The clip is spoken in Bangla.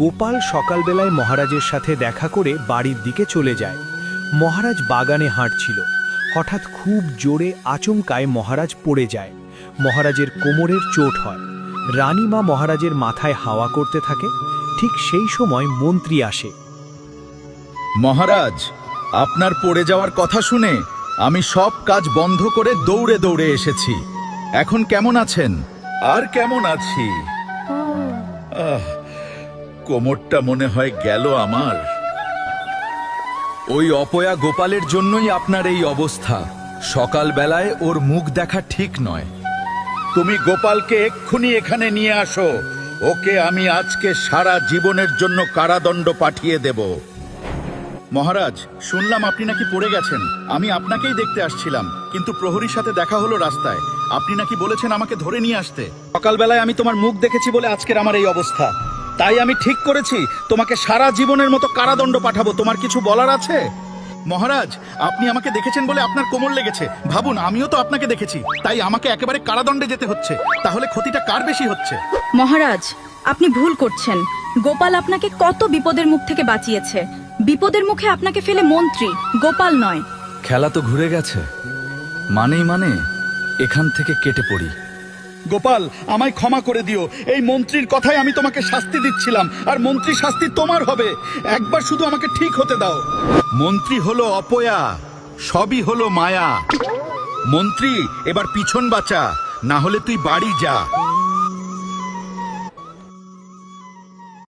গোপাল সকালবেলায় মহারাজের সাথে দেখা করে বাড়ির দিকে চলে যায়। মহারাজ বাগানে হাঁটছিল। হঠাৎ খুব জোরে আচমকায় মহারাজ পড়ে যায়। মহারাজের কোমরের চোট হয়। রানীমা মহারাজের মাথায় হাওয়া করতে থাকে। ঠিক সেই সময় মন্ত্রী আসে। মহারাজ, আপনার পড়ে যাওয়ার কথা শুনে আমি সব কাজ বন্ধ করে দৌড়ে দৌড়ে এসেছি। এখন কেমন আছেন? আর কেমন আছি, কোমরটা মনে হয় গেল আমার। ওই অপয়া গোপালের জন্যই আপনার এই অবস্থা। সকালবেলায় ওর মুখ দেখা ঠিক নয়। তুমি গোপালকে এক্ষুনি এখানে নিয়ে আসো। ওকে আমি আজকে সারা জীবনের জন্য কারাদণ্ড পাঠিয়ে দেব। মহারাজ, শুনলাম আপনি নাকি পড়ে গেছেন। আমি আপনাকেই দেখতে আসছিলাম, কিন্তু প্রহরীর সাথে দেখা হলো রাস্তায়। আপনি নাকি বলেছেন আমাকে ধরে নিয়ে আসতে। সকালবেলায় আমি তোমার মুখ দেখেছি বলে আজকের আমার এই অবস্থা। তাই আমি ঠিক করেছি তোমাকে সারা জীবনের মতো কারাদণ্ড পাঠাবো। তোমার কিছু বলার আছে? মহারাজ, আপনি আমাকে দেখেছেন বলে আপনার কোমর লেগেছে। ভাবুন, আমিও তো আপনাকে দেখেছি, তাই আমাকে একেবারে কারাদণ্ডে যেতে হচ্ছে। তাহলে ক্ষতিটা কার বেশি হচ্ছে? মহারাজ, আপনি ভুল করছেন। গোপাল আপনাকে কত বিপদের মুখ থেকে বাঁচিয়েছে। বিপদের মুখে আপনাকে ফেলে মন্ত্রী, গোপাল নয়। খেলা তো ঘুরে গেছে। মানে এখান থেকে কেটে পড়ি। গোপাল, আমায় ক্ষমা করে দিও। এই মন্ত্রীর কথাই আমি তোমাকে শাস্তি দিচ্ছিলাম, আর মন্ত্রী শাস্তি তোমার হবে। একবার শুধু আমাকে ঠিক হতে দাও। মন্ত্রী হলো অপয়া, সবই হলো মায়া। মন্ত্রী, এবার পিছন বাঁচা, না হলে তুই বাড়ি যা।